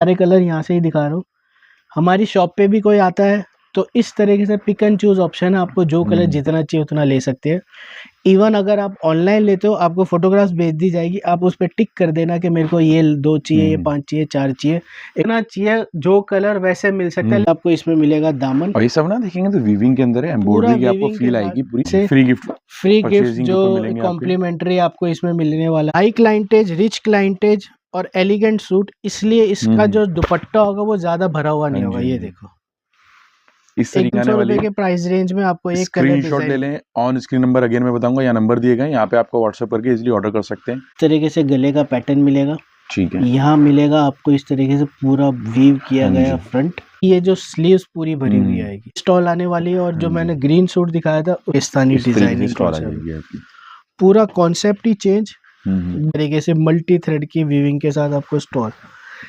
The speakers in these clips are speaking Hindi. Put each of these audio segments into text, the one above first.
सारे कलर यहाँ से ही दिखा रहा हूँ। हमारी शॉप पे भी कोई आता है तो इस तरीके से पिक एंड चूज ऑप्शन है, आपको जो कलर जितना चाहिए उतना ले सकते हैं। इवन अगर आप ऑनलाइन लेते हो आपको फोटोग्राफ्स भेज दी जाएगी, आप उस पर टिक कर देना कि मेरे को ये 2 चाहिए, ये 5 चाहिए, 4 चाहिए, इतना चाहिए, जो कलर वैसे मिल सकता है। आपको इसमें मिलेगा दामन, और ये सब ना देखेंगे तो वीविंग के अंदर है, एम्ब्रॉयडरी की आपको फील आएगी पूरी। फ्री गिफ्ट जो कॉम्प्लीमेंट्री आपको इसमें मिलने वाला। हाई क्लाइंटेज, रिच क्लाइंटेज और एलिगेंट सूट, इसलिए इसका जो दुपट्टा होगा वो ज्यादा भरा हुआ नहीं होगा। ये देखो इस तरीके के प्राइस रेंज में आपको एक स्क्रीनशॉट ले लें। ऑन स्क्रीन नंबर अगेन मैं बताऊंगा, यहाँ नंबर दिए गए, यहाँ पे आपको व्हाट्सएप करके इजीली ऑर्डर कर सकते हैं। इस तरीके से गले का पैटर्न मिलेगा, ठीक है। यहाँ मिलेगा आपको इस तरीके से पूरा वीव किया गया फ्रंट। ये जो स्लीव्स पूरी भरी हुई आएगी, स्टॉल आने वाली है। और जो मैंने ग्रीन सूट दिखाया था पाकिस्तानी डिजाइनिंग, पूरा कॉन्सेप्ट ही चेंज तरीके से मल्टी थ्रेड की वीविंग के साथ आपको स्टॉल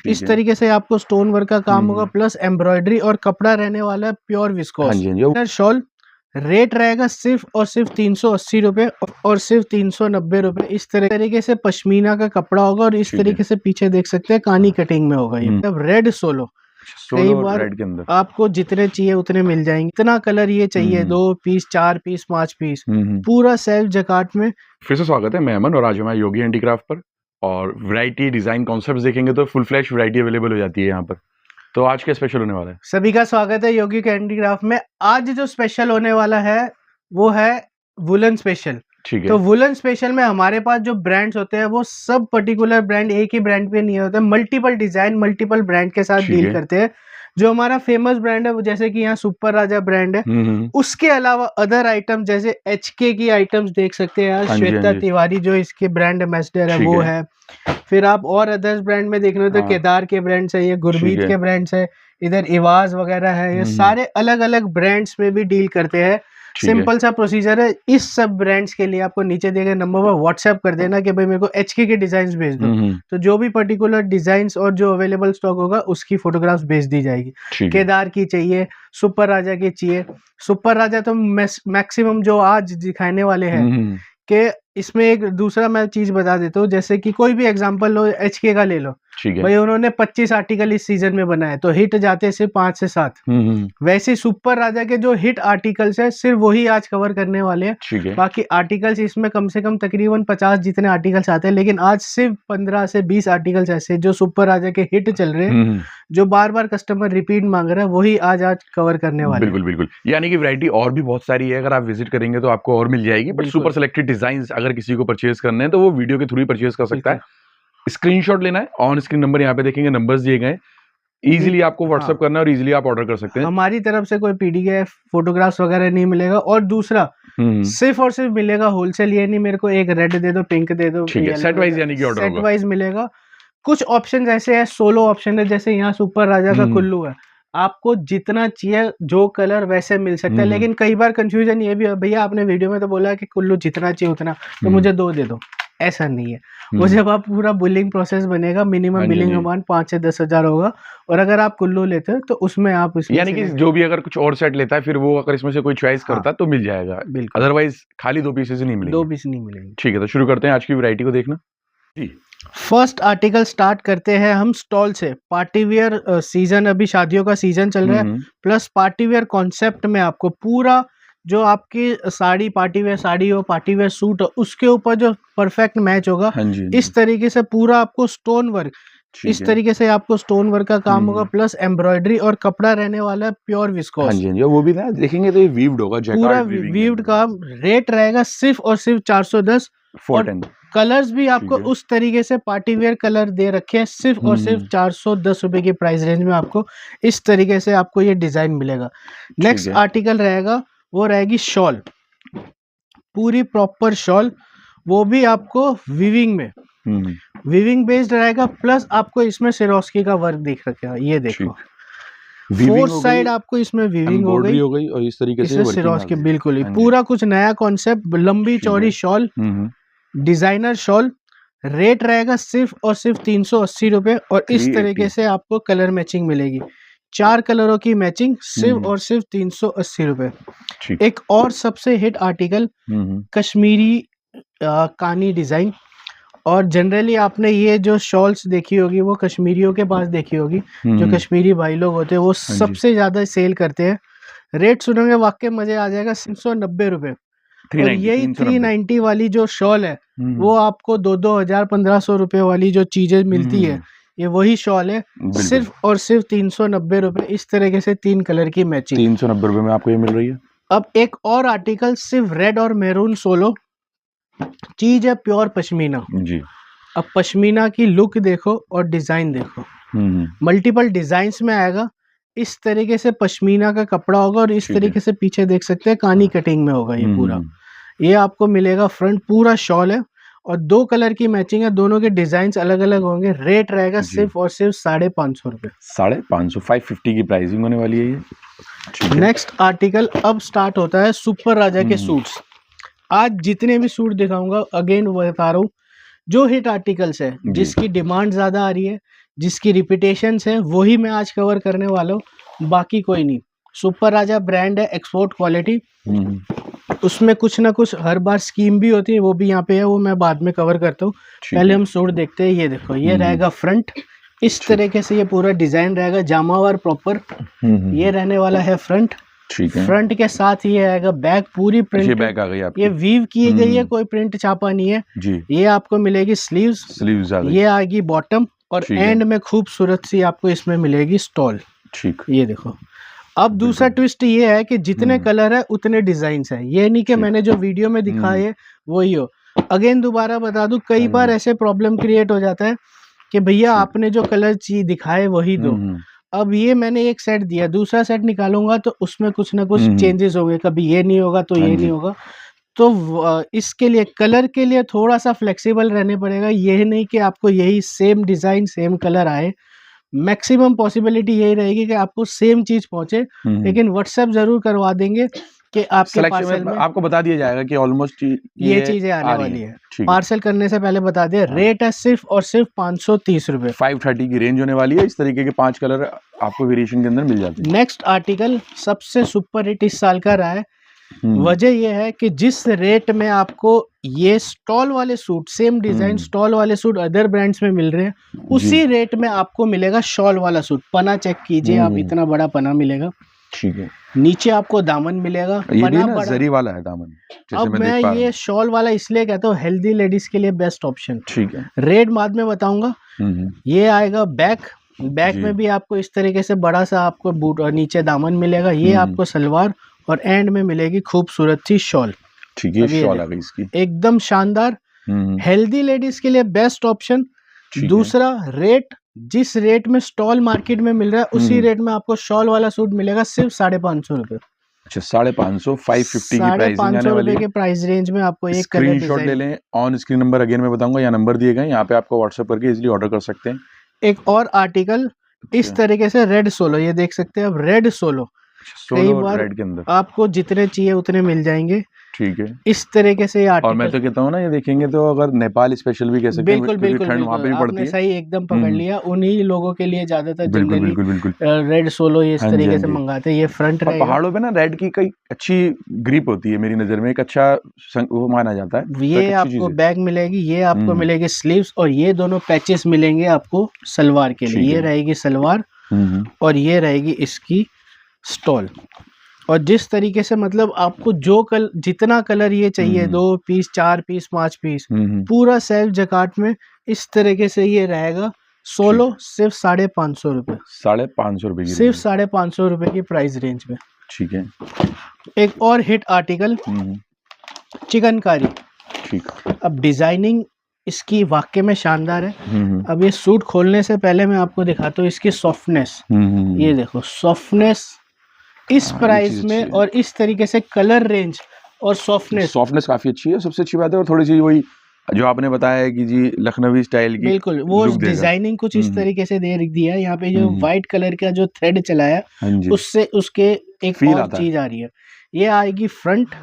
इस तरीके से आपको स्टोन वर्क का काम होगा, प्लस एम्ब्रॉयडरी, और कपड़ा रहने वाला है प्योर विस्कोस। शॉल रेट रहेगा सिर्फ और सिर्फ 380 रुपए और सिर्फ 390 रुपए। इस तरीके से पश्मीना का कपड़ा होगा और इस तरीके से पीछे देख सकते हैं कानी कटिंग में होगा। ये रेड सोलो, कई बार आपको जितने चाहिए उतने मिल जाएंगे। इतना कलर ये चाहिए 2 पीस, 4 पीस, 5 पीस, पूरा सेल्फ जकाट में। फिर से स्वागत है, मैं अमन और आज मैं योगी हैंडीक्राफ्ट पर, और वैरायटी डिजाइन कॉन्सेप्ट्स देखेंगे तो फुल फ्लैश वैरायटी अवेलेबल हो जाती है यहाँ पर। तो आज क्या स्पेशल होने वाला है? सभी का स्वागत है योगी हैंडीक्राफ्ट में। आज जो स्पेशल होने वाला है वो है वुलन स्पेशल। ठीक है। तो वुलन स्पेशल में हमारे पास जो ब्रांड्स होते हैं वो सब पर्टिकुलर ब्रांड एक ही ब्रांड पे नहीं होते, मल्टीपल डिजाइन मल्टीपल ब्रांड के साथ डील करते हैं। जो हमारा फेमस ब्रांड है वो जैसे कि यहाँ सुपर राजा ब्रांड है, उसके अलावा अदर आइटम जैसे HK की आइटम्स देख सकते हैं। श्वेता तिवारी जो इसके ब्रांड एम्बेसडर है वो है। फिर आप और अदर्स ब्रांड में देख रहे हो तो केदार के ब्रांड्स है, ये गुरमीत के ब्रांड्स है, इधर इवाज वगैरह है। ये सारे अलग अलग ब्रांड्स में भी डील करते हैं। सिंपल सा प्रोसीजर है। इस सब ब्रांड्स के लिए आपको नीचे दिए गए नंबर पर व्हाट्सएप कर देना कि भाई मेरे को HK के डिजाइन भेज दो, तो जो भी पर्टिकुलर डिजाइन्स और जो अवेलेबल स्टॉक होगा उसकी फोटोग्राफ्स भेज दी जाएगी। केदार की चाहिए, सुपर राजा की चाहिए। सुपर राजा तो मैक्सिमम जो आज दिखाने वाले हैं कि इसमें एक दूसरा मैं चीज बता देता हूँ, जैसे कि कोई भी एग्जांपल लो, HK का ले लो, भाई उन्होंने 25 आर्टिकल इस सीजन में बनाए तो हिट जाते हैं सिर्फ 5 से 7। वैसे सुपर राजा के जो हिट आर्टिकल्स है सिर्फ वही आज कवर करने वाले हैं। बाकी आर्टिकल्स इसमें कम से कम तकरीबन 50 जितने आर्टिकल्स आते हैं, लेकिन आज सिर्फ 15 से 20 आर्टिकल्स ऐसे जो सुपर राजा के हिट चल रहे हैं, जो बार बार कस्टमर रिपीट मांग रहा है, वही आज कवर करने वाले। बिल्कुल बिल्कुल, यानी कि वैरायटी और भी बहुत सारी है, अगर आप विजिट करेंगे तो आपको और मिल जाएगी। बट सुपर सिलेक्टेड डिजाइन अगर किसी को परचेज करने हैं तो वो वीडियो के थ्रू ही परचेज कर सकता है। स्क्रीनशॉट लेना है, ऑन स्क्रीन नंबर यहाँ पे देखेंगे, नंबर्स दिए गए, इजीली आपको व्हाट्सएप करना है और इजीली आप ऑर्डर कर सकते हैं। हमारी तरफ से कोई PDF फोटोग्राफ्स वगैरह नहीं मिलेगा। और दूसरा सिर्फ और सिर्फ मिलेगा होलसेल, ये नहीं मेरे को एक रेड दे दो, पिंक दे दो, सेट वाइज यानी कि ऑर्डर सेट वाइज मिलेगा। कुछ ऑप्शन ऐसे है, सोलो ऑप्शन है, जैसे यहाँ सुपर राजा का कुल्लू है, आपको जितना चाहिए जो कलर वैसे मिल सकता है। लेकिन कई बार कंफ्यूजन ये भी है, भैया आपने वीडियो में तो बोला कि कुल्लू जितना चाहिए उतना, तो मुझे 2 दे दो। ऐसा नहीं है। वो जब आप पूरा बिलिंग प्रोसेस बनेगा, मिनिमम बिलिंग अमाउंट 5 से 10 हजार होगा। और अगर आप कुल्लू लेते हो तो उसमें आप यानी कि जो भी अगर कुछ और सेट लेता है फिर वो अगर इसमें से कोई चॉइस करता है तो मिल जाएगा। अदरवाइज खाली 2 पीसेस नहीं मिलेंगे। 2 पीस नहीं मिलेंगे। ठीक है, तो शुरू करते हैं आज की वैरायटी को देखना जी। फर्स्ट आर्टिकल स्टार्ट करते हैं हम स्टॉल से। पार्टी वेयर सीजन, अभी शादियों का सीजन चल रहा है, प्लस पार्टी वेयर कॉन्सेप्ट में आपको पूरा जो आपकी साड़ी, पार्टी वेयर साड़ी हो, पार्टी वेयर सूट हो, उसके ऊपर जो परफेक्ट मैच होगा, इस तरीके से पूरा आपको स्टोन वर्क, इस तरीके से आपको स्टोन वर्क का काम होगा, प्लस एम्ब्रॉयडरी, और कपड़ा रहने वाला है प्योर विस्कोस। वो भी ना देखेंगे तो ये वीव्ड होगा, पूरा वीव्ड का। रेट रहेगा सिर्फ और सिर्फ 410। और कलर्स भी आपको उस तरीके से पार्टी वेयर कलर दे रखे हैं, सिर्फ और सिर्फ 410 रुपए की प्राइस रेंज में आपको इस तरीके से आपको ये डिजाइन मिलेगा। नेक्स्ट आर्टिकल रहेगा, वो रहेगी शॉल, पूरी प्रॉपर शॉल, वो भी आपको विविंग में, विविंग बेस्ड रहेगा, प्लस आपको इसमें सिरोस्की का वर्क दिख रखा है। ये देखो, 4 साइड आपको इसमें विविंग हो गई और इस तरीके से सिरोस्की, बिल्कुल ही पूरा कुछ नया कॉन्सेप्ट, लंबी चौड़ी शॉल, डिजाइनर शॉल। रेट रहेगा सिर्फ और सिर्फ 380 रुपए। और इस तरीके से आपको कलर मैचिंग मिलेगी, 4 कलरों की मैचिंग, सिर्फ और सिर्फ 380 रुपए। एक और सबसे हिट आर्टिकल, कश्मीरी कानी डिजाइन, और जनरली आपने ये जो शॉल्स देखी होगी वो कश्मीरियों के पास देखी होगी, जो कश्मीरी भाई लोग होते हैं वो सबसे ज्यादा सेल करते हैं। रेट सुनोगे वाकई मजे आ जाएगा, 390 रुपए। और यही 390 वाली जो शॉल है वो आपको 2,000 1,500 रुपए वाली जो चीजें मिलती है, ये वही शॉल है, सिर्फ और सिर्फ 390 रुपए। इस तरीके से 3 कलर की मैचिंग 390 रुपए में आपको ये मिल रही है। अब एक और आर्टिकल सिर्फ रेड और मैरून सोलो चीज है, प्योर पश्मीना जी। अब पश्मीना की लुक देखो और डिजाइन देखो, मल्टीपल डिजाइन्स में आएगा। इस तरीके से पश्मीना का कपड़ा होगा और इस तरीके से पीछे देख सकते हैं कानी कटिंग में होगा ये पूरा। ये आपको मिलेगा, फ्रंट पूरा शॉल है और 2 कलर की मैचिंग है, दोनों के डिजाइन अलग अलग होंगे। रेट रहेगा सिर्फ और सिर्फ 550 रुपए। 550, 550 की प्राइसिंग होने वाली है ये। नेक्स्ट आर्टिकल अब स्टार्ट होता है सुपर राजा के सूट्स। आज जितने भी सूट दिखाऊंगा अगेन बता रहा हूँ, जो हिट आर्टिकल्स है, जिसकी डिमांड ज्यादा आ रही है, जिसकी रिपीटेशंस है, वही मैं आज कवर करने वाला हूँ, बाकी कोई नहीं। सुपर राजा ब्रांड है, एक्सपोर्ट क्वालिटी, उसमें कुछ ना कुछ हर बार स्कीम भी होती है, वो भी यहाँ पे है, वो मैं बाद में कवर करता हूँ। पहले हम सूट देखते हैं। ये देखो, ये रहेगा फ्रंट, इस तरीके से ये पूरा डिजाइन रहेगा, जामावार प्रॉपर। ये रहने वाला है फ्रंट, ठीक है। फ्रंट के साथ ये आएगा बैक, पूरी प्रिंट बैक आ गई आपकी। ये वीव की गई है, कोई प्रिंट छापा नहीं है जी। ये आपको मिलेगी स्लीव्स, ये आएगी बॉटम और एंड में खूबसूरत सी आपको इसमें मिलेगी स्टॉल। ठीक, ये देखो। अब दूसरा ट्विस्ट ये है कि जितने कलर है उतने डिजाइन है, ये नहीं कि मैंने जो वीडियो में दिखाए है वही हो। अगेन दोबारा बता दूं, कई बार ऐसे प्रॉब्लम क्रिएट हो जाता है कि भैया आपने जो कलर चीज दिखाए वही दो। अब ये मैंने एक सेट दिया, दूसरा सेट निकालूंगा तो उसमें कुछ ना कुछ चेंजेस होंगे, कभी ये नहीं होगा तो ये नहीं होगा। तो इसके लिए कलर के लिए थोड़ा सा फ्लेक्सिबल रहने पड़ेगा। ये नहीं कि आपको यही सेम डिजाइन सेम कलर आए, मैक्सिमम पॉसिबिलिटी यही रहेगी कि आपको सेम चीज पहुंचे, लेकिन व्हाट्सएप जरूर करवा देंगे कि आपके पार्सल में आपको बता दिया जाएगा कि ऑलमोस्ट ये चीजें आने वाली है। पार्सल करने से पहले बता दिया। रेट है सिर्फ और सिर्फ 530 रुपए। 530 की रेंज होने वाली है। इस तरीके के 5 कलर आपको वेरिएशन के अंदर मिल जाते हैं। नेक्स्ट आर्टिकल सबसे सुपर हिट इस साल का रहा है। वजह यह है कि जिस रेट में आपको ये स्टॉल वाले सूट, सेम डिजाइन स्टॉल वाले सूट अदर ब्रांड्स में मिल रहे हैं, उसी रेट में आपको मिलेगा शॉल वाला सूट। पना चेक कीजिए आप, इतना बड़ा पना मिलेगा। ठीक है। नीचे आपको दामन मिलेगा, ये भी ना जरी वाला है दामन। अब मैं ये शॉल वाला इसलिए कहता हूँ, हेल्दी लेडीज के लिए बेस्ट ऑप्शन। ठीक है। रेट बाद में बताऊंगा। ये आएगा बैक में भी आपको इस तरीके से बड़ा सा आपको बूट और नीचे दामन मिलेगा। ये आपको सलवार और एंड में मिलेगी खूबसूरत सी शॉल। ठीक है, शॉल आ गई इसकी, एकदम शानदार। हेल्दी लेडीज के लिए बेस्ट ऑप्शन। दूसरा, रेट जिस रेट में स्टॉल मार्केट में मिल रहा है उसी रेट में आपको शॉल वाला सूट मिलेगा सिर्फ 550 रुपए। अच्छा, 550, 550 की प्राइसिंग आने वाली है। के प्राइस रेंज में आपको एक स्क्रीनशॉट ले लें। ऑन स्क्रीन नंबर अगेन मैं बताऊंगा, यहाँ नंबर दिए गए, यहाँ पे आपको व्हाट्सएप करके इजीली ऑर्डर कर सकते हैं। एक और आर्टिकल इस तरीके से रेड सोलो, ये देख सकते हैं आप, रेड सोलो। कई बार रेड के अंदर आपको जितने चाहिए उतने मिल जाएंगे। ठीक है। इस तरीके से और मैं तो कहता हूँ ना, ये देखेंगे तो अगर नेपाल स्पेशल भी कह सकते हैं। बिल्कुल ठंड वहाँ पे भी पड़ती है। सही एकदम पकड़ लिया। उन्हीं लोगों के लिए ज्यादातर बिल्कुल रेड सोलो ये इस तरीके से मंगाते हैं। ये फ्रंट रहेगा। पहाड़ों पे ना रेड की कई अच्छी ग्रिप होती है, मेरी नजर में एक अच्छा वो माना जाता है। ये आपको बैग मिलेगी, ये आपको मिलेगी स्लीव्स और ये दोनों पैचेस मिलेंगे आपको सलवार के लिए। ये रहेगी सलवार और ये रहेगी इसकी स्टॉल। और जिस तरीके से मतलब आपको जो जितना कलर ये चाहिए, 2 पीस 4 पीस 5 पीस, पूरा सेल्फ जकाट में इस तरीके से ये रहेगा। सोलो सिर्फ 550 रुपए। 550 रुपए की, सिर्फ 550 रुपए की प्राइस रेंज में। ठीक है। एक और हिट आर्टिकल चिकनकारी। ठीक। अब डिजाइनिंग इसकी वाकई में शानदार है। अब ये सूट खोलने से पहले मैं आपको दिखाता हूँ इसकी सॉफ्टनेस। ये देखो सॉफ्टनेस इस प्राइस में और इस तरीके से कलर रेंज और सॉफ्टनेस काफी अच्छी है। सबसे अच्छी बात है। और थोड़ी सी वही जो आपने बताया कि जी लखनवी स्टाइल की, बिल्कुल वो डिजाइनिंग कुछ इस तरीके से दे दिया है। यहाँ पे जो व्हाइट कलर का जो थ्रेड चलाया उससे उसके एक और चीज आ रही है। ये आएगी फ्रंट,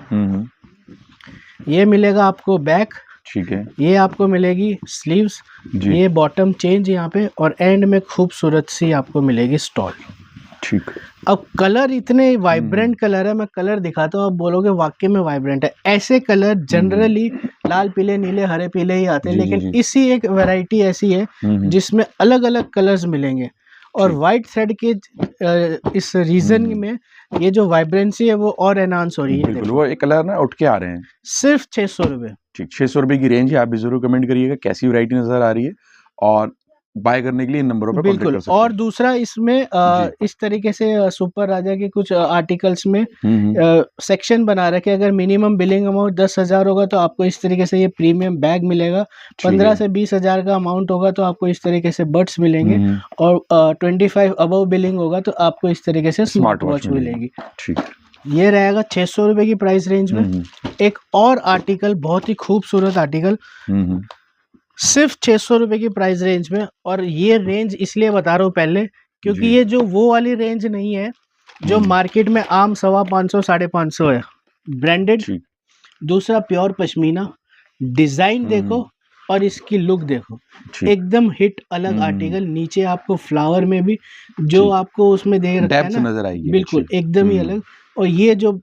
ये मिलेगा आपको बैक। ठीक है। ये आपको मिलेगी स्लीव्स, ये बॉटम चेंज यहाँ पे और एंड में खूबसूरत सी आपको मिलेगी स्टॉल। ठीक। अब कलर इतने वाइब्रेंट कलर है, मैं कलर दिखाता हूँ, आप बोलोगे वाकई में वाइब्रेंट है। ऐसे कलर जनरली लाल पीले नीले हरे पीले ही आते हैं, जी, जी, लेकिन जी। इसी एक वैरायटी ऐसी है जिसमें अलग अलग कलर्स मिलेंगे। और ठीक। व्हाइट थ्रेड के इस रीजन में ये जो वाइब्रेंसी है वो और एनहांस हो रही है। बिल्कुल, वो एक कलर ना उठ के आ रहे हैं। सिर्फ 600 रुपए। ठीक, 600 रुपए की रेंज है। आप भी जरूर कमेंट करिएगा कैसी वैरायटी नजर आ रही है, और बाय करने के लिए इन नंबरों पर कांटेक्ट बिल्कुल। कर सकते और हैं। दूसरा इसमें जी। इस तरीके से सुपर राजा के कुछ आर्टिकल्स में हम्म। सेक्शन बना रखे, अगर मिनिमम बिलिंग अमाउंट 10,000 होगा तो आपको इस तरीके से ये प्रीमियम बैग मिलेगा। ठीक 15 है। से 20,000 का अमाउंट होगा तो आपको इस तरीके से बड्स मिलेंगे। हम्म। और 25 अबव बिलिंग होगा तो आपको इस तरीके से स्मार्ट वॉच मिलेगी। ठीक। ये रहेगा 600 रुपए की प्राइस रेंज में। एक और आर्टिकल, बहुत ही खूबसूरत आर्टिकल, सिर्फ 600 रुपए की प्राइस रेंज में। और ये रेंज इसलिए बता रहा हूँ पहले, क्योंकि जी। ये जो वो वाली रेंज नहीं है जो मार्केट में आम 550 550 है ब्रांडेड। ठीक। दूसरा प्योर पश्मीना, डिजाइन देखो और इसकी लुक देखो, ठीक। एकदम हिट अलग आर्टिकल। नीचे आपको फ्लावर में भी जो ठीक। आपको उसमें दे रखा है डेप्थ ना, नजर आएगी बिल्कुल अच्छी। एकदम ही अलग। और ये जो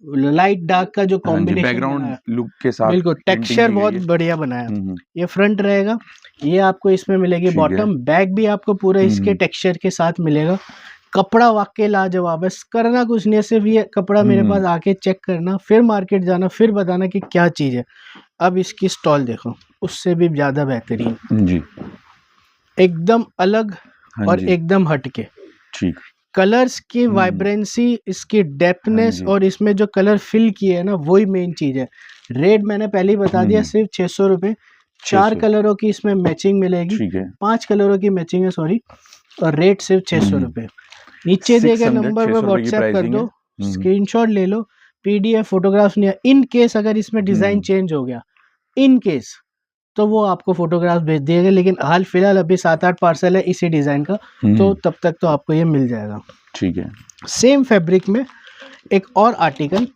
लाइट डार्क का जो हाँ जी, कॉम्बिनेशन बैकग्राउंड लुक के साथ बिल्कुल पेंटिंग टेक्सचर की गई बहुत है। बढ़िया बनाया। ये फ्रंट रहेगा, ये आपको इसमें मिलेगी ठीक है। बॉटम। बैग भी आपको पूरा इसके टेक्सचर के साथ मिलेगा। कपड़ा वाकई लाजवाब है, करना कुछ नहीं है, सिर्फ ये कपड़ा मेरे पास आके चेक करना, फिर मार्केट जाना, फिर बताना कि क्या चीज है। अब इसकी स्टॉल देखो, उससे भी ज्यादा बेहतरीन जी। एकदम अलग और एकदम हटके। ठीक। कलर्स की वाइब्रेंसी, इसकी डेप्थनेस और इसमें जो कलर फिल किए है ना, वही मेन चीज है। रेट मैंने पहले ही बता दिया, सिर्फ 600 रुपए। 4 कलरों की इसमें मैचिंग मिलेगी। ठीक है। 5 कलरों की मैचिंग है, सॉरी। और रेट सिर्फ 600 रुपए। नीचे दिए गए नंबर पर व्हाट्सएप कर दो, स्क्रीनशॉट ले लो, पीडीएफ फोटोग्राफ्स नहीं है। इन केस अगर इसमें डिजाइन चेंज हो गया, इन केस, तो वो आपको फोटोग्राफ भेज दिएगा। लेकिन हाल फिलहाल अभी 7-8 पार्सल है इसी डिजाइन का, तो तब तक तो आपको ये मिल जाएगा। ठीक है। सेम फैब्रिक में एक और आर्टिकल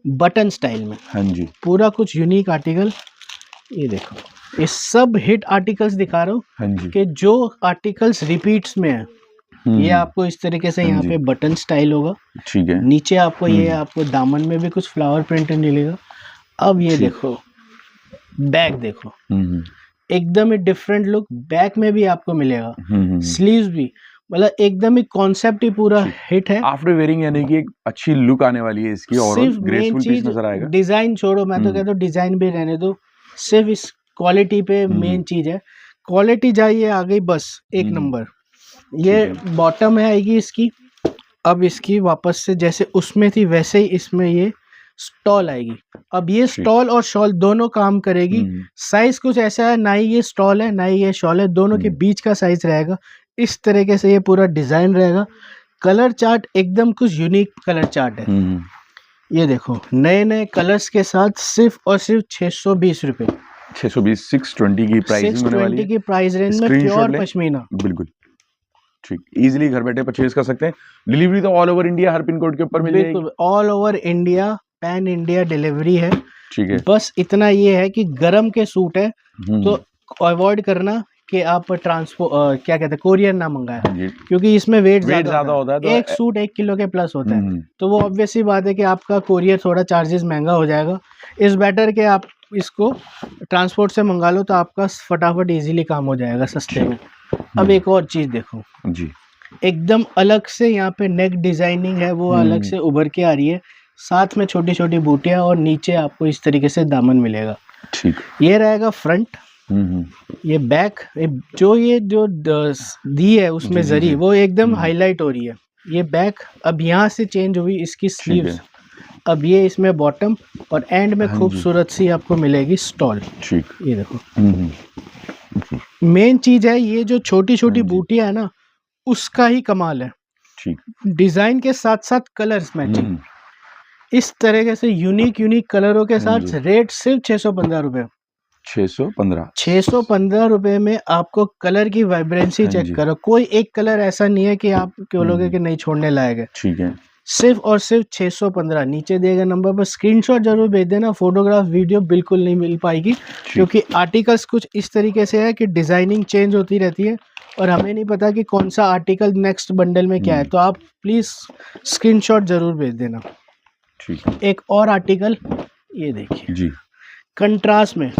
बटन स्टाइल में। हाँ जी। पूरा कुछ यूनिक आर्टिकल। ये देखो, ये सब हिट आर्टिकल्स दिखा रहा हूँ। हाँ जी। कि जो आर्टिकल्स रिपीट्स में है, ये आपको इस तरीके से यहाँ पे बटन स्टाइल होगा। ठीक है। नीचे आपको ये आपको दामन में भी कुछ फ्लावर प्रिंट मिलेगा। अब ये देखो, बैक देखो, एकदम ही डिफरेंट लुक। बैक में भी आपको मिलेगा, स्लीव्स भी, मतलब एकदम ही कॉन्सेप्ट ही पूरा हिट है। आफ्टर वेयरिंग यानी कि एक अच्छी लुक आने वाली है इसकी, और ग्रेसफुल पीस नजर आएगा। डिजाइन छोड़ो, मैं तो कहता हूँ डिजाइन भी रहने दो, सिर्फ इस क्वालिटी पे मेन चीज है। क्वालिटी जाइए आ गई बस एक नंबर। ये बॉटम है आएगी इसकी। अब इसकी वापस से जैसे उसमें थी वैसे ही इसमें ये स्टॉल आएगी। अब ये स्टॉल और शॉल दोनों काम करेगी। साइज कुछ ऐसा है, ना ही ये स्टॉल है ना ही ये शॉल है, दोनों के बीच का साइज रहेगा। इस तरीके से ये पूरा डिजाइन रहेगा। कलर चार्ट एकदम कुछ यूनिक कलर चार्ट है। ये देखो, नए नए कलर्स के साथ सिर्फ और सिर्फ 620 रुपए। 620, 620 की प्राइस होने वाली है। 620 की प्राइस रेंज में प्योर पश्मीना। बिल्कुल ठीक, इजीली घर बैठे परचेज कर सकते हैं। डिलीवरी तो all over India, her pin code के ऊपर मिल जाएगी। बिल्कुल all over India, pan India delivery है। ठीक है। बस इतना ये है कि गरम के सूट है तो अवॉइड करना कि आप ट्रांसपोर्ट क्या कहते हैं कोरियर ना मंगाए, क्योंकि इसमें वेट ज्यादा होता है। तो एक सूट 1 किलो के प्लस होता है, तो वो ऑब्वियस सी बात है कि आपका कोरियर थोड़ा चार्जेस महंगा हो जाएगा। इस बेटर के आप इसको ट्रांसपोर्ट से मंगा लो तो आपका फटाफट इजीली काम हो जाएगा सस्ते में। अब एक और चीज देखो जी, एकदम अलग से यहाँ पे नेक डिजाइनिंग है, वो अलग से उभर के आ रही है। साथ में छोटी छोटी बूटियां और नीचे आपको इस तरीके से दामन मिलेगा। ठीक, ये रहेगा फ्रंट। ये बैक, जो दी है उसमें जरी वो एकदम हाईलाइट हो रही है। ये बैक अब यहाँ से चेंज हुई इसकी स्लीव्स। अब ये इसमें बॉटम और एंड में खूबसूरत सी आपको मिलेगी स्टॉल। ठीक, ये देखो मेन चीज है ये जो छोटी छोटी बूटियां है ना, उसका ही कमाल है। ठीक, डिजाइन के साथ साथ कलर्स मैचिंग इस तरीके से यूनिक कलरों के साथ। रेट सिर्फ 615 रुपए। 615 रुपए में आपको कलर की वाइब्रेंसी चेक करो। कोई एक कलर ऐसा नहीं है कि आप बोलोगे कि नहीं छोड़ने लायक है। ठीक है, सिर्फ और सिर्फ 615। नीचे दिए गए नंबर पर स्क्रीनशॉट जरूर भेज देना। फोटोग्राफ वीडियो बिल्कुल नहीं मिल पाएगी, क्योंकि आर्टिकल्स कुछ इस तरीके से है कि डिजाइनिंग चेंज होती रहती है और हमें नहीं पता कि कौन सा आर्टिकल नेक्स्ट बंडल में क्या है, तो आप प्लीज स्क्रीनशॉट जरूर भेज देना। ठीक। एक और आर्टिकल ये देखिए जी, कंट्रास्ट में,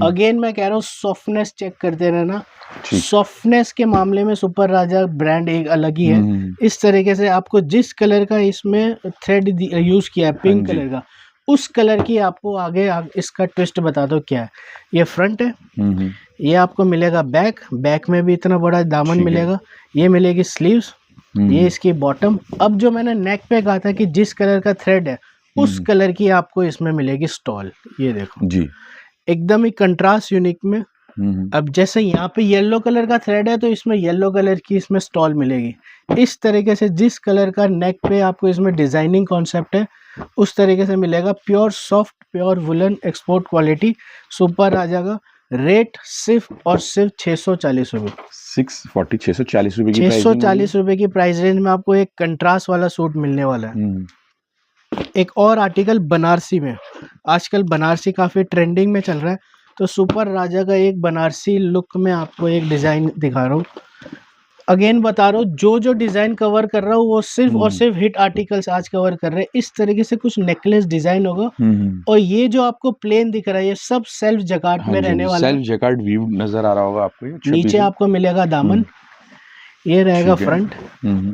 अगेन मैं कह रहा हूँ सॉफ्टनेस चेक करते रहना। ठीक। सॉफ्टनेस के मामले में सुपर राजा ब्रांड एक अलग ही है। इस तरीके से आपको जिस कलर का इसमें थ्रेड यूज किया है पिंक कलर का, उस कलर की आपको आगे इसका ट्विस्ट बता दो क्या है। ये फ्रंट है, ये आपको मिलेगा बैक, बैक में भी इतना बड़ा दामन मिलेगा, ये मिलेगी स्लीव्स, ये इसकी बॉटम। अब जो मैंने नेक पे कहा था कि जिस कलर का थ्रेड है उस कलर की आपको इसमें मिलेगी स्टॉल, ये देखो जी, एकदम ही कंट्रास्ट यूनिक में। अब जैसे यहाँ पे येलो कलर का थ्रेड है तो इसमें येलो कलर की इसमें स्टॉल मिलेगी। इस तरीके से जिस कलर का नेक पे आपको इसमें डिजाइनिंग कॉन्सेप्ट है उस तरीके से मिलेगा। Pure soft pure woollen export quality super Raja का। रेट सिर्फ और सिर्फ 640 रुपये, 640 रुपये की 640 रुपये की प्राइस रेंज में आपको एक कंट्रास्ट वाला सूट मिलने वाला है। एक और आर्टिकल बनारसी में, आजकल बनारसी काफी ट्रेंडिंग में चल रहा है, तो सुपर राजा का एक बनारसी लुक में आपको एक डिजाइन दिखा रहा हूँ। अगेन बता रहा हूँ जो डिजाइन कवर कर रहा हूँ वो सिर्फ और सिर्फ हिट आर्टिकल्स आज कवर कर रहे हैं। इस तरीके से कुछ नेकलेस डिजाइन होगा और ये जो आपको प्लेन दिख रहा है ये सब सेल्फ जकार्ड में रहने वाला है। सेल्फ जकार्ड वीव नजर आ रहा होगा आपको। नीचे आपको मिलेगा दामन, ये रहेगा फ्रंट,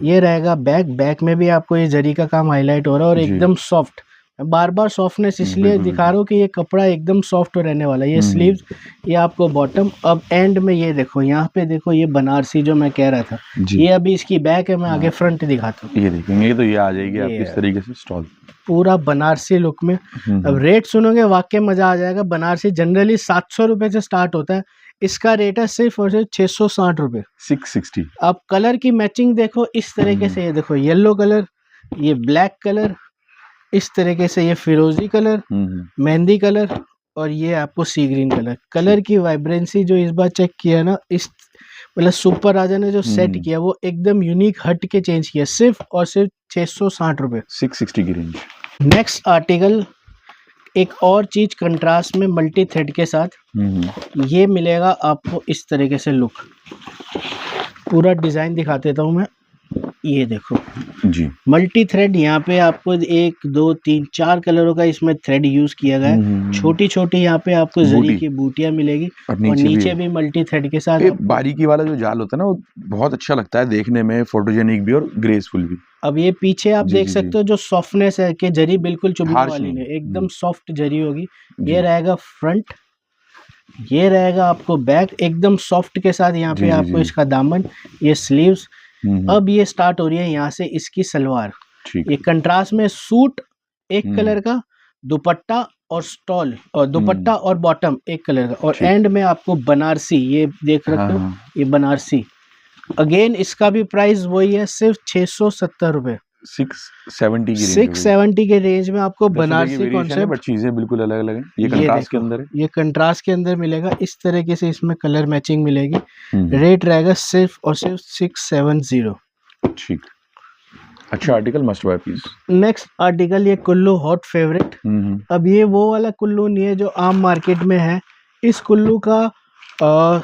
ये रहेगा बैक। बैक में भी आपको ये जरी का काम हाईलाइट हो रहा है और एकदम सॉफ्ट। बार बार सॉफ्टनेस इसलिए दिखा रहा हूँ कि ये कपड़ा एकदम सॉफ्ट रहने वाला है। ये स्लीव्स, ये आपको बॉटम। अब एंड में ये देखो, यहाँ पे देखो ये बनारसी जो मैं कह रहा था, ये अभी इसकी बैक है, मैं आगे फ्रंट दिखाता हूँ। ये देखेंगे तो ये आ जाएगी आपकी इस तरीके से स्टॉल पूरा बनारसी लुक में। अब रेट सुनोगे वाकई मजा आ जाएगा। बनारसी जनरली 700 रुपए से स्टार्ट होता है, इसका रेट है सिर्फ और सिर्फ 660 रुपए, 660। अब कलर की मैचिंग देखो इस तरीके से, ये देखो येलो कलर, ये ब्लैक कलर, इस तरीके से ये फिरोजी कलर, मेहंदी कलर और ये आपको सी ग्रीन कलर। कलर की वाइब्रेंसी जो इस बार चेक किया ना, इस मतलब सुपर राजा ने जो सेट किया वो एकदम यूनिक हट के चेंज किया। सिर्फ और सिर्फ 660 रुपए, 660 की रेंज। नेक्स्ट आर्टिकल एक और चीज कंट्रास्ट में मल्टी थ्रेड के साथ, ये मिलेगा आपको इस तरीके से लुक। पूरा डिजाइन दिखा देता हूँ मैं, ये देखो जी, मल्टी थ्रेड। यहाँ पे आपको 1 2 3 4 कलरों का इसमें थ्रेड यूज किया गया है। छोटी छोटी यहाँ पे आपको जरी की बूटियां मिलेगी और नीचे भी मल्टी थ्रेड के साथ। बारीकी वाला जो जाल होता है ना वो बहुत अच्छा लगता है देखने में, फोटोजेनिक भी और ग्रेसफुल भी। अब ये पीछे आप देख सकते हो जो सॉफ्टनेस है कि जरी बिल्कुल चुभने वाली नहीं, एकदम सॉफ्ट जरी होगी। ये रहेगा फ्रंट, ये रहेगा आपको बैक एकदम सॉफ्ट के साथ। यहाँ पे आपको इसका दामन, ये स्लीव्स। अब ये स्टार्ट हो रही है यहाँ से इसकी सलवार। ये कंट्रास्ट में सूट एक कलर का, दुपट्टा और स्टॉल, और दुपट्टा और बॉटम एक कलर का, और एंड में आपको बनारसी, ये देख रखते हो ये बनारसी। अगेन इसका भी प्राइस वही है, सिर्फ 670 रुपए, 670 के रेंज में आपको बनारसी कॉन्सेप्ट। बट चीजें बिल्कुल अलग अलग हैं। ये कंट्रास्ट के अंदर है, ये कंट्रास्ट के अंदर मिलेगा। इस तरीके से इसमें कलर मैचिंग मिलेगी। रेट रहेगा सिर्फ और सिर्फ 670। ठीक, अच्छा article, must buy piece. Next article ये कुल्लू हॉट फेवरेट। अब ये वो वाला कुल्लू नहीं है जो आम मार्केट में है। इस कुल्लू का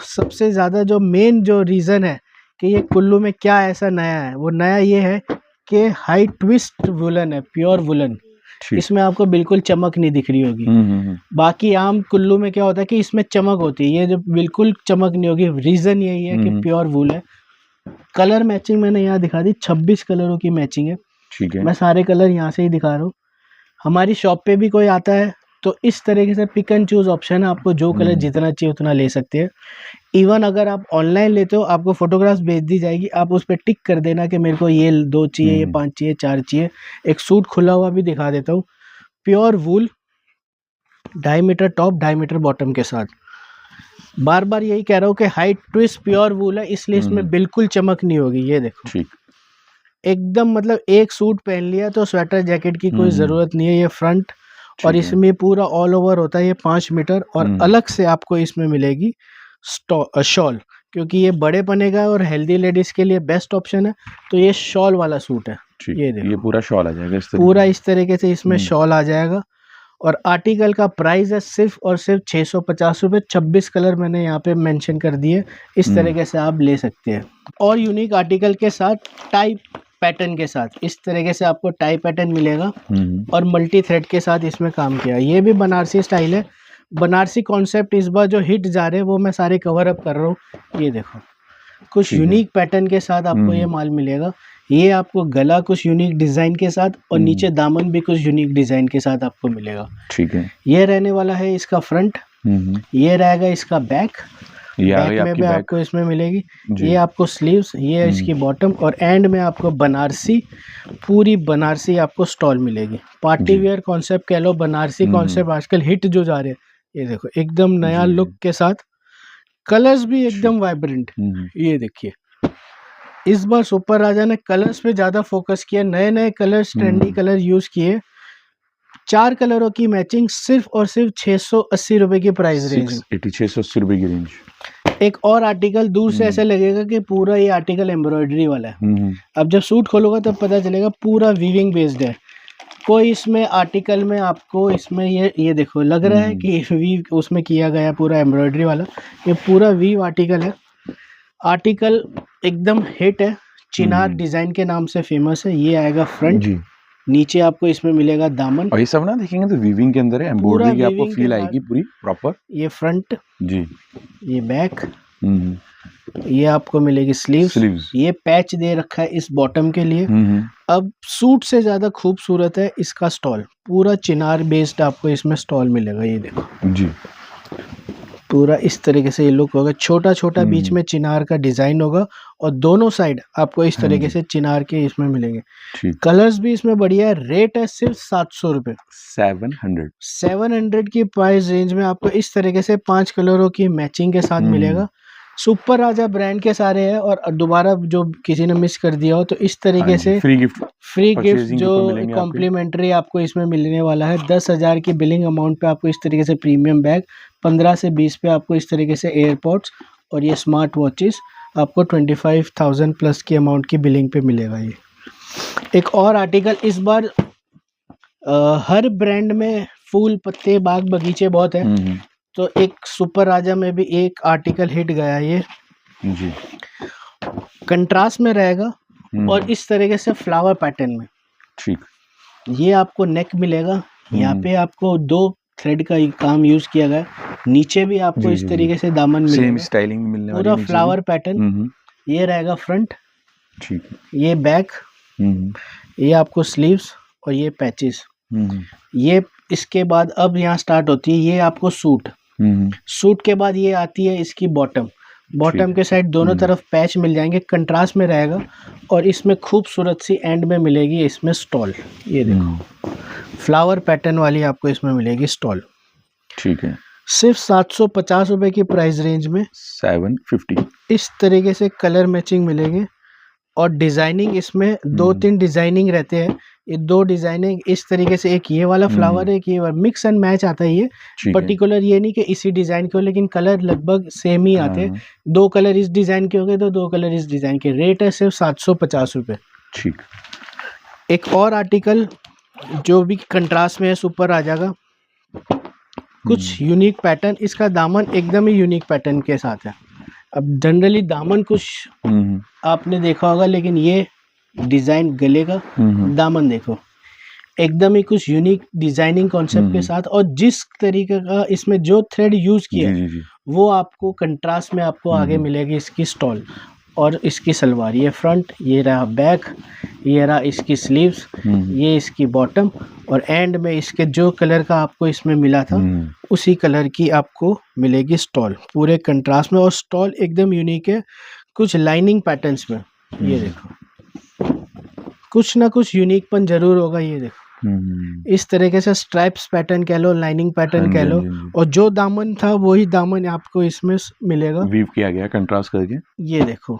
सबसे ज्यादा जो मेन जो रीजन है कि ये कुल्लू में क्या ऐसा नया है, वो नया ये है कि हाई ट्विस्ट वुलन है, प्योर वुलन। इसमें आपको बिल्कुल चमक नहीं दिख रही होगी। बाकी आम कुल्लू में क्या होता है कि इसमें चमक होती है, ये जो बिल्कुल चमक नहीं होगी। रीजन यही है कि प्योर वूल है। कलर मैचिंग मैंने यहाँ दिखा दी, 26 कलरों की मैचिंग है। ठीक है, मैं सारे कलर यहाँ से ही दिखा रहा हूँ। हमारी शॉप पे भी कोई आता है तो इस तरीके से पिक एंड चूज ऑप्शन है, आपको जो कलर जितना चाहिए उतना ले सकते हैं। इवन अगर आप ऑनलाइन लेते हो आपको फोटोग्राफ्स भेज दी जाएगी, आप उस पर टिक कर देना कि मेरे को ये 2 चाहिए, ये 5 चाहिए, 4 चाहिए। एक सूट खुला हुआ भी दिखा देता हूँ, pure wool, 2.5 metre top 2.5 metre bottom के साथ। बार बार यही कह रहा हूँ कि हाई ट्विस्ट प्योर वूल है, इसलिए इसमें बिल्कुल चमक नहीं होगी। ये देखो ठीक, एकदम मतलब एक सूट पहन लिया तो स्वेटर जैकेट की कोई जरूरत नहीं है। ये फ्रंट और इसमें पूरा ऑल ओवर होता है ये 5 मीटर, और अलग से आपको इसमें मिलेगी शॉल, क्योंकि ये बड़े पने का और हेल्दी लेडीज के लिए बेस्ट ऑप्शन है। तो ये शॉल वाला सूट है, ये देखो ये पूरा शॉल आ जाएगा, पूरा इस तरीके से इसमें शॉल आ जाएगा। और आर्टिकल का प्राइस है सिर्फ और सिर्फ 650 रुपये। 26 कलर मैंने यहाँ पे मेंशन कर दिए, इस तरीके से आप ले सकते हैं। और यूनिक आर्टिकल के साथ टाई पैटर्न के साथ इस तरीके से आपको टाई पैटर्न मिलेगा और मल्टी थ्रेड के साथ इसमें काम किया। ये भी बनारसी स्टाइल है, बनारसी कॉन्सेप्ट इस बार जो हिट जा रहे हैं वो मैं सारे कवर अप कर रहा हूँ। ये देखो कुछ यूनिक पैटर्न के साथ आपको ये माल मिलेगा। ये आपको गला कुछ यूनिक डिजाइन के साथ और नीचे दामन भी कुछ यूनिक डिजाइन के साथ आपको मिलेगा। ठीक है, ये रहने वाला है इसका फ्रंट, ये रहेगा इसका बैक, बैक में भी आपको इसमें मिलेगी। ये आपको स्लीव्स, ये है इसकी बॉटम और एंड में आपको बनारसी, पूरी बनारसी आपको स्टॉल मिलेगी। पार्टी वेयर कॉन्सेप्ट कह लो, बनारसी कॉन्सेप्ट आजकल हिट जो जा रहे हैं। ये देखो एकदम नया लुक के साथ, कलर्स भी एकदम वाइब्रेंट। ये देखिए इस बार सुपर राजा ने कलर्स पे ज्यादा फोकस किया, नए नए कलर्स, ट्रेंडी कलर यूज किए। 4 कलरों की मैचिंग सिर्फ और सिर्फ 680 रुपए की प्राइस रेंज, 680 रुपए की रेंज। एक और आर्टिकल दूर से ऐसा लगेगा कि पूरा ये आर्टिकल एम्ब्रॉयडरी वाला है। अब जब सूट खोलोगा तब पता चलेगा पूरा वीविंग बेस्ड है। कोई इसमें आर्टिकल में आपको इसमें ये देखो लग रहा है कि वीव उसमें किया गया पूरा एम्ब्रॉयडरी वाला, ये पूरा वीव आर्टिकल है। आर्टिकल एकदम हिट है, चिनार डिजाइन के नाम से फेमस है। ये आएगा फ्रंट, नीचे आपको इसमें मिलेगा दामन, और ये सब ना देखेंगे तो वीविंग के अंदर है, एम्ब्रॉयडरी की आपको फील आएगी पूरी प्रॉपर। ये फ्रंट जी, ये बैक, ये आपको मिलेगी स्लीव्स। ये पैच दे रखा है इस बॉटम के लिए। अब सूट से ज्यादा खूबसूरत है इसका स्टॉल, पूरा चिनार बेस्ड आपको इसमें स्टॉल मिलेगा। ये देखो जी, पूरा इस तरीके से ये लुक होगा, छोटा छोटा बीच में चिनार का डिजाइन होगा और दोनों साइड आपको इस तरीके से चिनार के इसमें मिलेंगे। कलर्स भी इसमें बढ़िया है। रेट है सिर्फ 700 रुपए, 700 की प्राइस रेंज में आपको इस तरीके से 5 कलरों की मैचिंग के साथ मिलेगा। सुपर राजा ब्रांड के सारे हैं। और दोबारा जो किसी ने मिस कर दिया हो तो इस तरीके से फ्री गिफ्ट जो कॉम्प्लीमेंट्री आपको इसमें मिलने वाला है। 10,000 की बिलिंग अमाउंट पे आपको इस तरीके से प्रीमियम बैग, 15 से 20 पे आपको इस तरीके से एयरपॉड्स और ये स्मार्ट वॉचेस आपको 25,000 प्लस की अमाउंट की बिलिंग पे मिलेगा। ये एक और आर्टिकल इस बार हर ब्रांड में फूल पत्ते बाग बगीचे बहुत है, तो एक सुपर राजा में भी एक आर्टिकल हिट गया। ये जी कंट्रास्ट में रहेगा और इस तरीके से फ्लावर पैटर्न में। ठीक, ये आपको नेक मिलेगा, यहाँ पे आपको 2 थ्रेड का काम यूज किया गया। नीचे भी आपको इस तरीके से दामन मिलेगा, सेम स्टाइलिंग मिलने वाली, पूरा फ्लावर पैटर्न। ये रहेगा फ्रंट, ठीक, ये बैक, ये आपको स्लीव्स और ये पैचेस। ये इसके बाद अब यहाँ स्टार्ट होती है ये आपको सूट। सूट के बाद ये आती है इसकी बॉटम, बॉटम के साइड दोनों तरफ पैच मिल जाएंगे, कंट्रास्ट में रहेगा और इसमें खूबसूरत सी एंड में मिलेगी इसमें स्टॉल। ये देखो फ्लावर पैटर्न वाली आपको इसमें मिलेगी स्टॉल। ठीक है, सिर्फ 750 रुपए की प्राइस रेंज में 750 इस तरीके से कलर मैचिंग मिलेगी। और डिजाइनिंग इसमें 2-3 डिजाइनिंग रहते हैं। ये 2 डिजाइनिंग इस तरीके से, एक ये वाला फ्लावर है, एक ये मिक्स एंड मैच आता है। ये पर्टिकुलर ये नहीं कि इसी डिजाइन के हो, लेकिन कलर लगभग सेम ही आते हैं। 2 कलर इस डिजाइन के हो गए तो 2 कलर इस डिजाइन के। रेट है सिर्फ 750 रुपए। ठीक, एक और आर्टिकल जो भी कंट्रास्ट में है सुपर राजा का, कुछ यूनिक पैटर्न। इसका दामन एकदम ही यूनिक पैटर्न के साथ है। अब जनरली दामन कुछ आपने देखा होगा, लेकिन ये डिजाइन गले का दामन देखो एकदम ही कुछ यूनिक डिजाइनिंग कॉन्सेप्ट के साथ। और जिस तरीके का इसमें जो थ्रेड यूज किया वो आपको कंट्रास्ट में आपको आगे मिलेगी इसकी स्टॉल और इसकी सलवार। ये फ्रंट, ये रहा बैक, ये रहा इसकी स्लीव्स, ये इसकी बॉटम और एंड में इसके जो कलर का आपको इसमें मिला था उसी कलर की आपको मिलेगी स्टॉल, पूरे कंट्रास्ट में। और स्टॉल एकदम यूनिक है, कुछ लाइनिंग पैटर्न्स में। ये देखो कुछ ना कुछ यूनिकपन जरूर होगा। ये देखो इस तरीके से स्ट्राइप्स पैटर्न कह लो, लाइनिंग पैटर्न कह लो, और जो दामन था वही दामन आपको इसमें मिलेगा, वीव किया गया कंट्रास्ट करके। ये देखो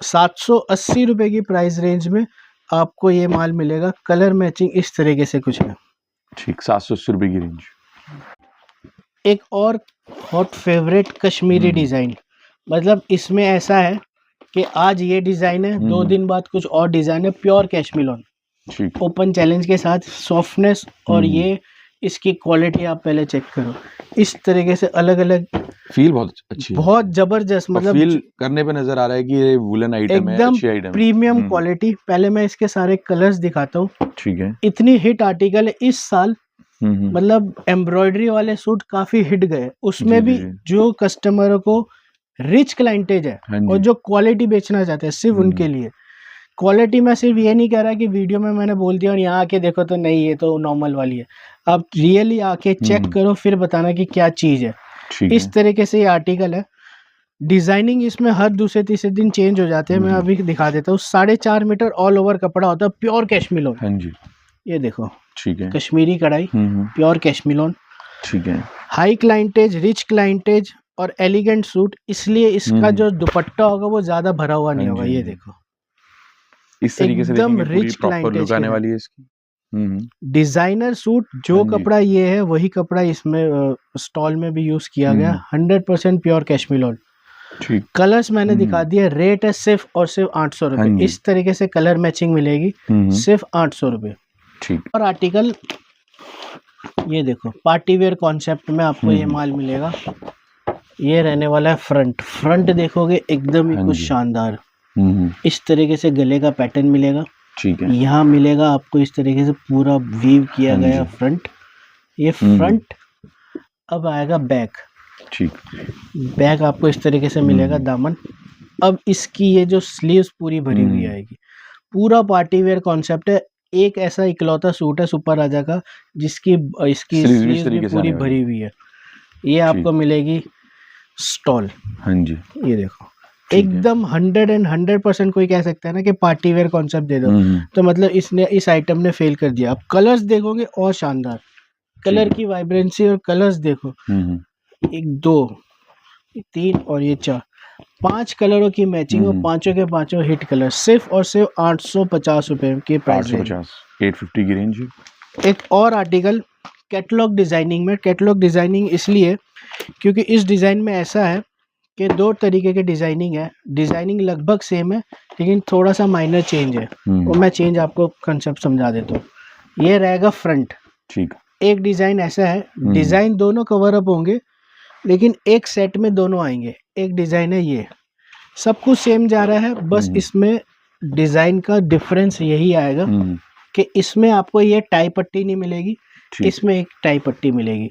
780 रुपए की प्राइस रेंज में आपको ये माल मिलेगा। कलर मैचिंग इस तरीके से कुछ है। ठीक, 780 रुपए की रेंज। एक और हॉट फेवरेट कश्मीरी डिजाइन, मतलब इसमें ऐसा है कि आज ये डिजाइन है, 2 दिन बाद कुछ और डिजाइन है। प्योर कैशमिलोन ओपन चैलेंज के साथ सॉफ्टनेस और ये इसकी क्वालिटी आप पहले चेक करो। इस तरीके से अलग अलग फील बहुत अच्छी है, बहुत जबरदस्त, मतलब फील करने पे नजर आ रहा है कि ये वुलन आइटम है, एकदम अच्छी आइटम है। Premium quality. पहले मैं इसके सारे कलर्स दिखाता हूँ। ठीक है। इतनी हिट आर्टिकल है इस साल, मतलब एम्ब्रॉयडरी वाले सूट काफी हिट गए, उसमें भी जो कस्टमरों को रिच क्लाइंटेज है और जो क्वालिटी बेचना चाहते हैं सिर्फ उनके लिए। क्वालिटी में सिर्फ ये नहीं कह रहा कि वीडियो में मैंने बोल दिया और यहाँ आके देखो तो नहीं, ये तो नॉर्मल वाली है। आप रियली आके चेक करो फिर बताना कि क्या चीज है। इस तरीके से ये आर्टिकल है। डिजाइनिंग इसमें हर दूसरे तीसरे दिन चेंज हो जाते हैं। मैं अभी दिखा देता हूँ। 4.5 मीटर ऑल ओवर कपड़ा होता है, प्योर कैशमिलोन। हाँ जी, ये देखो, ठीक है, कश्मीरी कढ़ाई, प्योर कैशमिलोन। ठीक है। हाई क्लाइंटेज, रिच क्लाइंटेज और एलिगेंट सूट, इसलिए इसका जो दुपट्टा होगा वो ज्यादा भरा हुआ नहीं होगा। ये देखो, इस तरीके से एकदम पूरी रिच प्रॉपर लुक आने वाली है इसकी। Designer suit. जो कपड़ा ये है वही कपड़ा इसमें स्टॉल में भी यूज किया गया। 100% प्योर कैशमिलोन। ठीक। कलर्स मैंने दिखा दिया। रेट है सिर्फ और सिर्फ 800 रुपए। इस तरीके से कलर मैचिंग मिलेगी, सिर्फ 800 रुपए। ठीक। और आर्टिकल ये देखो, पार्टी वेयर कॉन्सेप्ट में आपको ये माल मिलेगा। ये रहने वाला है फ्रंट। फ्रंट देखोगे एकदम ही कुछ शानदार। इस तरीके से गले का पैटर्न मिलेगा। ठीक है। यहाँ मिलेगा आपको इस तरीके से पूरा वीव किया गया फ्रंट। ये फ्रंट। अब आएगा बैक। ठीक। बैक आपको इस तरीके से मिलेगा, दामन। अब इसकी ये जो स्लीव्स पूरी भरी हुई आएगी। पूरा पार्टी वेयर कॉन्सेप्ट है। एक ऐसा इकलौता सूट है सुपर राजा का जिसकी इसकी स्लीव्स भी पूरी भरी हुई है। ये आपको मिलेगी स्टॉल। हाँ जी, ये देखो, एकदम 100% कोई कह सकता है ना कि पार्टी वेयर कॉन्सेप्ट दे दो, तो मतलब इसने इस आइटम ने फेल कर दिया। आप कलर्स देखोगे और शानदार, कलर की वाइब्रेंसी और कलर्स देखो। 1 2 3 और ये 4, 5 कलरों की मैचिंग और पांचों के पांचों हिट कलर। सिर्फ और सिर्फ 850 रुपए के प्राइस। 850 की रेंज। एक और आर्टिकल कैटलॉग डिजाइनिंग में। कैटलॉग डिजाइनिंग इसलिए क्योंकि इस डिजाइन में ऐसा है कि 2 तरीके की डिजाइनिंग है। डिजाइनिंग लगभग सेम है लेकिन थोड़ा सा माइनर चेंज है। और मैं चेंज आपको कंसेप्ट समझा देता हूँ। ये रहेगा फ्रंट। ठीक। एक डिजाइन ऐसा है, डिजाइन दोनों कवर अप होंगे लेकिन एक सेट में दोनों आएंगे। एक डिजाइन है ये, सब कुछ सेम जा रहा है, बस इसमें डिजाइन का डिफरेंस यही आएगा कि इसमें आपको ये टाई पट्टी नहीं मिलेगी, इसमें एक टाई पट्टी मिलेगी।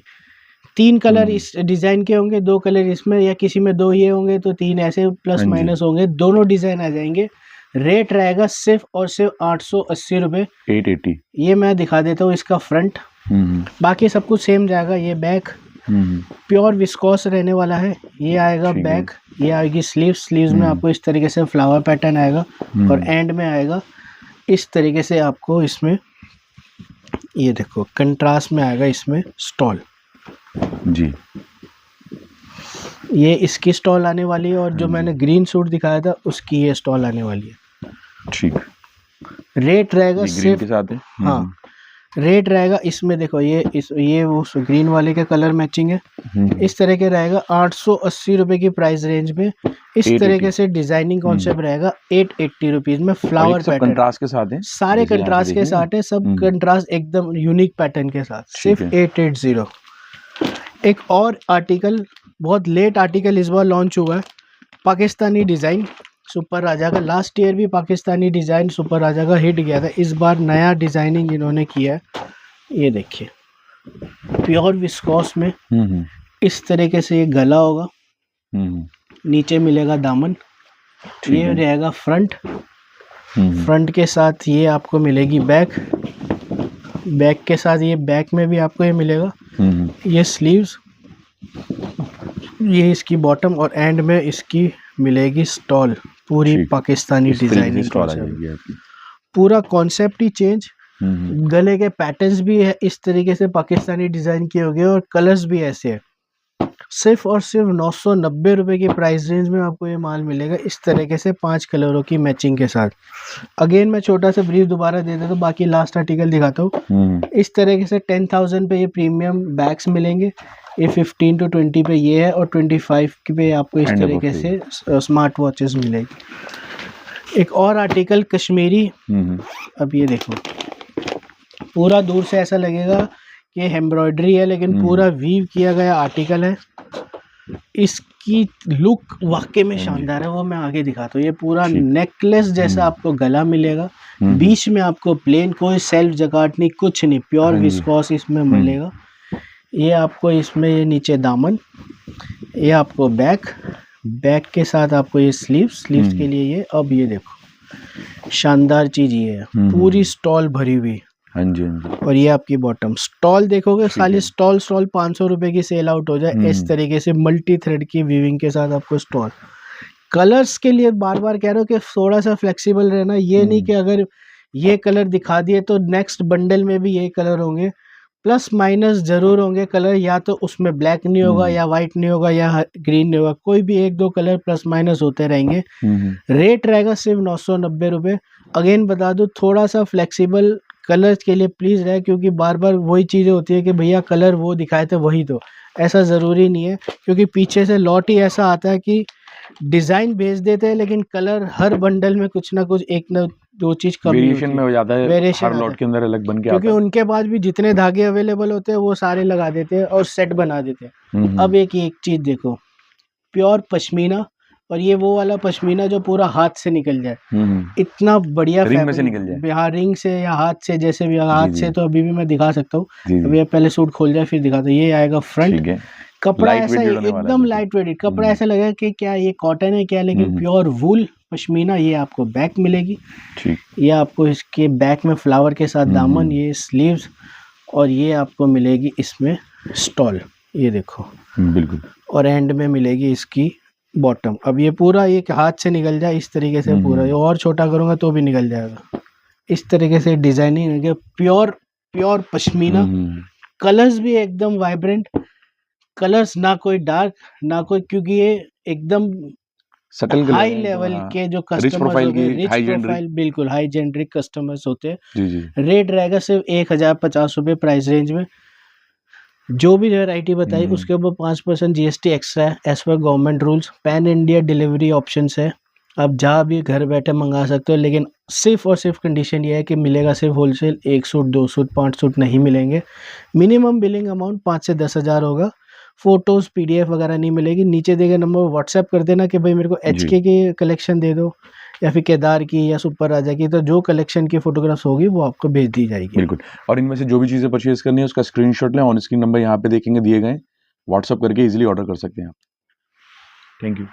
3 कलर इस डिजाइन के होंगे, 2 कलर इसमें, या किसी में 2 ये होंगे तो 3 ऐसे प्लस माइनस होंगे। दोनों डिजाइन आ जाएंगे। रेट रहेगा सिर्फ और सिर्फ 880 रुपए। 880। ये मैं दिखा देता हूँ इसका फ्रंट। बाकी सब कुछ सेम जाएगा। ये बैक प्योर विस्कोस रहने वाला है। ये आएगा बैक। ये आएगी स्लीव्स। स्लीव्स में आपको इस तरीके से फ्लावर पैटर्न आएगा और एंड में आएगा इस तरीके से आपको इसमें, ये देखो, कंट्रास्ट में आएगा इसमें स्टॉल जी। ये इसकी स्टॉल आने वाली है और जो मैंने ग्रीन सूट दिखाया था उसकी ये स्टॉल आने वाली है। ठीक। रेट रहेगा सिर्फ के साथ है। हाँ, रेट रहेगा इसमें देखो, ये वो ग्रीन वाले के कलर मैचिंग है। इस तरह के रहेगा 880 रुपए की प्राइस रेंज में। इस तरीके से डिजाइनिंग कॉन्सेप्ट रहेगा 880 रुपीज में। फ्लावर पैटर्न कंट्रास्ट के साथ है, सारे कंट्रास्ट के साथ है, सब कंट्रास्ट एकदम यूनिक पैटर्न के साथ, सिर्फ 880। एक और आर्टिकल, बहुत लेट आर्टिकल इस बार लॉन्च हुआ है, पाकिस्तानी डिजाइन सुपर राजा का। लास्ट ईयर भी पाकिस्तानी डिजाइन सुपर राजा का हिट गया था। इस बार नया डिजाइनिंग इन्होंने किया है। ये देखिए, प्योर विस्कोस में इस तरीके से ये गला होगा, नीचे मिलेगा दामन। ये रहेगा फ्रंट। फ्रंट के साथ ये आपको मिलेगी बैक। बैक के साथ ये बैक में भी आपको ये मिलेगा। ये स्लीव्स, ये इसकी बॉटम और एंड में इसकी मिलेगी स्टॉल। पूरी पाकिस्तानी डिजाइनिंग, पूरा कॉन्सेप्ट ही चेंज। गले के पैटर्न्स भी है इस तरीके से पाकिस्तानी डिजाइन किए हो गए और कलर्स भी ऐसे हैं। सिर्फ और सिर्फ 990 रुपए की प्राइस रेंज में आपको ये माल मिलेगा इस तरीके से 5 कलरों की मैचिंग के साथ। अगेन मैं छोटा सा ब्रीफ दोबारा दे देता हूँ, बाकी लास्ट आर्टिकल दिखाता हूँ। इस तरीके से 10,000 पे ये प्रीमियम बैग्स मिलेंगे। ये 15 to 20 पे ये है और 25 पे आपको इस तरीके से स्मार्ट वॉचेस मिलेगी। एक और आर्टिकल कश्मीरी। अब ये देखो, पूरा दूर से ऐसा लगेगा ये एम्ब्रॉयडरी है लेकिन पूरा वीव किया गया आर्टिकल है। इसकी लुक वाकई में शानदार है, वो मैं आगे दिखाता हूँ। ये पूरा नेकलेस जैसा आपको गला मिलेगा, बीच में आपको प्लेन, कोई सेल्फ जकार्ड नहीं, कुछ नहीं, प्योर विस्कोस इसमें मिलेगा। ये आपको इसमें ये नीचे दामन, ये आपको बैक के साथ आपको ये स्लीव्स के लिए ये। अब ये देखो शानदार चीज ये है, पूरी स्टॉल भरी हुई। हाँ जी, हाँ जी। और ये आपकी बॉटम स्टॉल देखोगे, खाली स्टॉल 500 रुपए की सेल आउट हो जाए इस तरीके से, मल्टी थ्रेड की वीविंग के साथ आपको स्टॉल। कलर्स के लिए बार बार कह रहा हूँ कि थोड़ा सा फ्लेक्सिबल रहना, ये नहीं कि अगर ये कलर दिखा दिए तो नेक्स्ट बंडल में भी ये कलर होंगे, प्लस माइनस जरूर होंगे कलर, या तो उसमें ब्लैक नहीं होगा या वाइट नहीं होगा या ग्रीन नहीं होगा, कोई भी 1-2 कलर प्लस माइनस होते रहेंगे। रेट रहेगा सिर्फ 990 रुपये। अगेन बता दूं, थोड़ा सा फ्लेक्सिबल कलर के लिए प्लीज रहे, क्योंकि बार बार वही चीजें होती है कि भैया कलर वो दिखाए थे वही दो, ऐसा जरूरी नहीं है, क्योंकि पीछे से लॉट ही ऐसा आता है कि डिजाइन भेज देते हैं लेकिन कलर हर बंडल में कुछ ना कुछ, एक ना दो चीज कम वेरिएशन में हो जाता है, वेरिएशन हर लॉट के अंदर अलग बन के क्योंकि आता है। उनके पास भी जितने धागे अवेलेबल होते हैं वो सारे लगा देते हैं और सेट बना देते हैं। अब एक चीज देखो, प्योर पश्मीना, और ये वो वाला पश्मीना जो पूरा हाथ से निकल जाए, इतना बढ़िया रिंग में से निकल जाए। हाँ, रिंग से या हाथ से, जैसे भी हाथ से तो अभी भी मैं दिखा सकता हूँ। अभी ये पहले सूट खोल जाए फिर दिखाता हूँ। ये आएगा फ्रंट, कपड़ा ऐसा एकदम लाइट वेट, कपड़ा ऐसा लगेगा कि क्या ये कॉटन है क्या, लेकिन प्योर वूल पश्मीना। ये आपको बैक मिलेगी, ये आपको इसके बैक में फ्लावर के साथ दामन, ये स्लीव्स, और ये आपको मिलेगी इसमें स्टॉल, ये देखो बिल्कुल, और एंड में मिलेगी इसकी बॉटम। अब ये पूरा एक हाथ से निकल जाए इस तरीके से, पूरा ये और छोटा करूंगा तो भी निकल जाएगा। इस तरीके से डिजाइनिंग है, प्योर पश्मीना। कलर्स भी एकदम वाइब्रेंट कलर्स, ना कोई डार्क ना कोई, क्योंकि ये एकदम हाई लेवल के जो कस्टमर्स होते हैं, रिच प्रोफाइल, बिल्कुल हाई जेंड्रिक कस्टमर्स होते हैं। रेट रहेगा सिर्फ 1050 रुपये प्राइस रेंज में। जो भी वैरायटी बताई उसके ऊपर 5% GST एक्स्ट्रा है as per government rules. Pan India delivery options है, आप जहाँ भी घर बैठे मंगा सकते हो, लेकिन सिर्फ और सिर्फ कंडीशन ये है कि मिलेगा सिर्फ होलसेल, 1 सूट 2 सूट 5 सूट नहीं मिलेंगे। मिनिमम बिलिंग अमाउंट 5 से 10 हज़ार होगा। फोटोज PDF वगैरह नहीं मिलेगी। नीचे देगा नंबर, व्हाट्सएप कर देना कि भाई मेरे को HK की कलेक्शन दे दो या फिर केदार की या सुपर राजा की, तो जो कलेक्शन की फोटोग्राफ्स होगी वो आपको भेज दी जाएगी। बिल्कुल, और इनमें से जो भी चीजें परचेज करनी है उसका स्क्रीनशॉट लें, ऑन स्क्रीन नंबर यहाँ पे देखेंगे दिए गए, व्हाट्सएप करके इजीली ऑर्डर कर सकते हैं आप। Thank you.